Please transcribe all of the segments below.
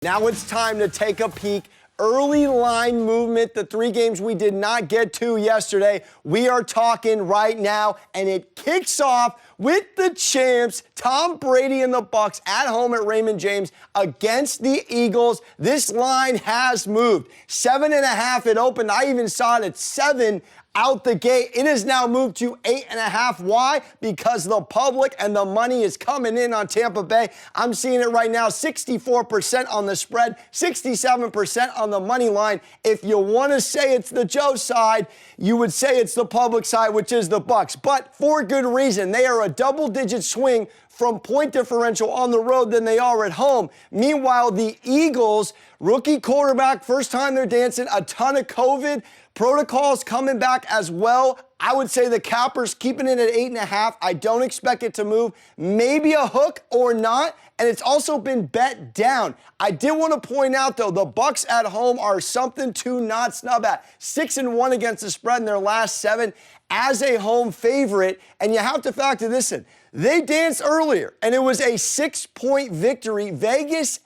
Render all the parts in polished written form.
Now it's time to take a peek. Early line movement, the three games we did not get to yesterday. We are talking right now, and it kicks off with the champs, Tom Brady and the Bucs at home at Raymond James against the Eagles. This line has moved. 7.5 it opened. I even saw it at 7 out the gate. It has now moved to 8.5. Why? Because the public and the money is coming in on Tampa Bay. I'm seeing it right now, 64% on the spread, 67% on the money line. If you want to say it's the Joe side, you would say it's the public side, which is the Bucs. But for good reason. They are a double-digit swing from point differential on the road than they are at home. Meanwhile, the Eagles, rookie quarterback, first time they're dancing, a ton of COVID protocols coming back as well. I would say the Cappers keeping it at 8.5. I don't expect it to move. Maybe a hook or not. And it's also been bet down. I did want to point out, though, the Bucs at home are something to not snub at. 6-1 against the spread in their last 7 as a home favorite. And you have to factor this in. They danced earlier, and it was a 6-point victory. Vegas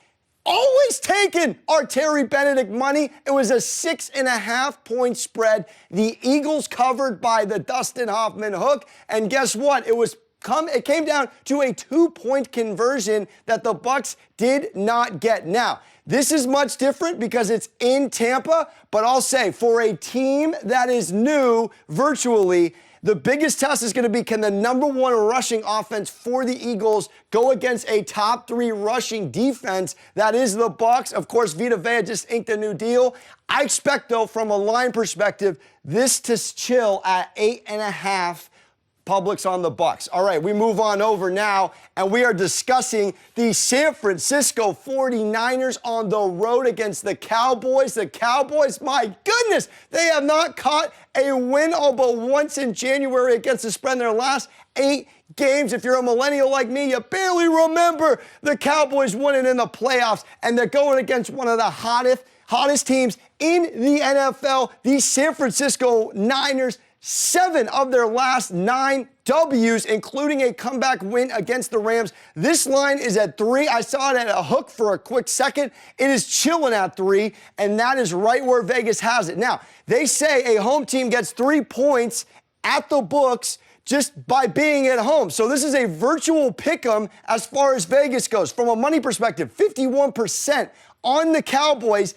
always taking our Terry Benedict money. It was a 6.5-point spread. The Eagles covered by the Dustin Hoffman hook. And guess what? It came down to a 2-point conversion that the Bucs did not get. Now, this is much different because it's in Tampa, but I'll say for a team that is new virtually, the biggest test is going to be, can the number 1 rushing offense for the Eagles go against a top 3 rushing defense? That is the Bucs. Of course, Vita Vea just inked a new deal. I expect, though, from a line perspective, this to chill at 8.5. Publix on the Bucs. All right, we move on over now, and we are discussing the San Francisco 49ers on the road against the Cowboys. The Cowboys, my goodness, they have not caught a win all but once in January against the spread in their last 8 games. If you're a millennial like me, you barely remember the Cowboys winning in the playoffs, and they're going against one of the hottest teams in the NFL, the San Francisco Niners. 7 of their last 9 W's, including a comeback win against the Rams. This line is at 3. I saw it at a hook for a quick second. It is chilling at 3, and that is right where Vegas has it. Now, they say a home team gets 3 points at the books just by being at home. So this is a virtual pick'em as far as Vegas goes. From a money perspective, 51% on the Cowboys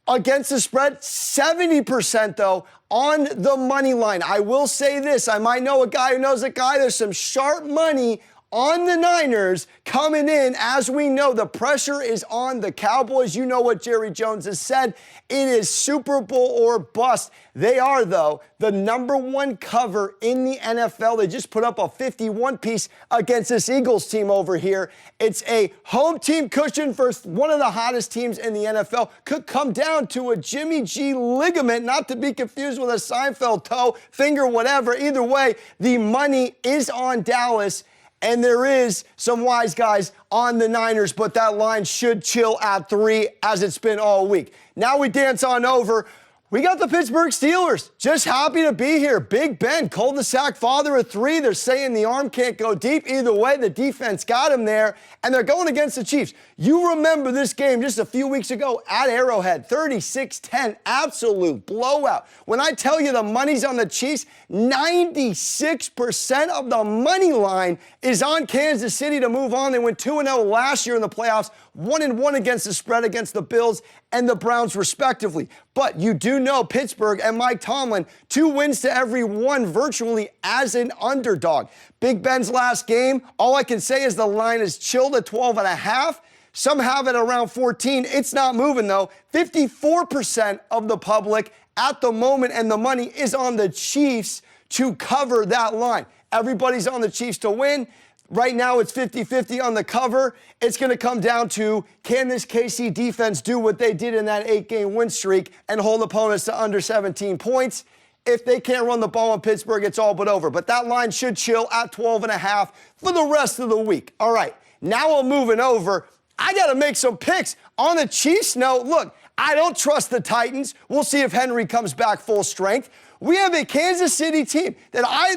against the spread, 70% though on the money line. I will say this, I might know a guy who knows a guy. There's some sharp money on the Niners coming in. As we know, the pressure is on the Cowboys. You know what Jerry Jones has said. It is Super Bowl or bust. They are, though, the number 1 cover in the NFL. They just put up a 51-piece against this Eagles team over here. It's a home team cushion versus one of the hottest teams in the NFL. Could come down to a Jimmy G ligament, not to be confused with a Seinfeld toe, finger, whatever. Either way, the money is on Dallas. And there is some wise guys on the Niners, but that line should chill at 3 as it's been all week. Now we dance on over. We got the Pittsburgh Steelers. Just happy to be here. Big Ben, cul-de-sac father of 3. They're saying the arm can't go deep. Either way, the defense got him there, and they're going against the Chiefs. You remember this game just a few weeks ago at Arrowhead, 36-10, absolute blowout. When I tell you the money's on the Chiefs, 96% of the money line is on Kansas City to move on. They went 2-0 last year in the playoffs, 1-1 against the spread against the Bills and the Browns respectively. But you do know Pittsburgh and Mike Tomlin, 2 wins to every 1 virtually as an underdog. Big Ben's last game, all I can say is the line is chilled at 12.5. Some have it around 14. It's not moving, though. 54% of the public at the moment, and the money is on the Chiefs to cover that line. Everybody's on the Chiefs to win. Right now, it's 50-50 on the cover. It's going to come down to, can this KC defense do what they did in that 8-game win streak and hold opponents to under 17 points? If they can't run the ball in Pittsburgh, it's all but over. But that line should chill at 12.5 for the rest of the week. All right, now I'm moving over. I got to make some picks. On the Chiefs note, look, I don't trust the Titans. We'll see if Henry comes back full strength. We have a Kansas City team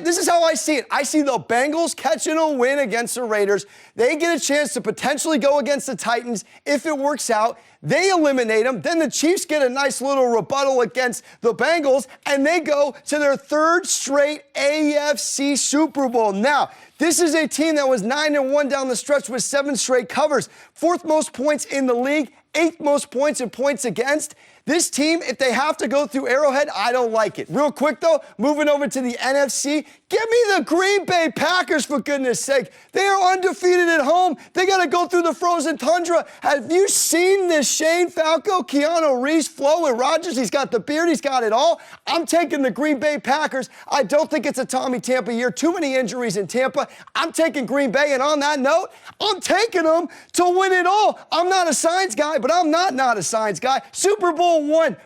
this is how I see it. I see the Bengals catching a win against the Raiders. They get a chance to potentially go against the Titans if it works out. They eliminate them. Then the Chiefs get a nice little rebuttal against the Bengals, and they go to their third straight AFC Super Bowl. Now, this is a team that was 9-1 down the stretch with 7 straight covers. 4th most points in the league, 8th most points in points against. This team, if they have to go through Arrowhead, I don't like it. Real quick, though, moving over to the NFC, give me the Green Bay Packers, for goodness sake. They are undefeated at home. They got to go through the frozen tundra. Have you seen this Shane Falco, Keanu Reeves, Flo, and Rodgers? He's got the beard. He's got it all. I'm taking the Green Bay Packers. I don't think it's a Tommy Tampa year. Too many injuries in Tampa. I'm taking Green Bay, and on that note, I'm taking them to win it all. I'm not a science guy, but I'm not a science guy. Super Bowl 1,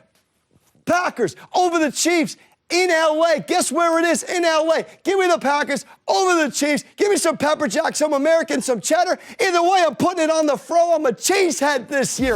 Packers over the Chiefs in LA. Guess where it is? In LA. Give me the Packers over the Chiefs. Give me some pepper jack, some American, some cheddar. Either way, I'm putting it on the fro. I'm a cheesehead this year.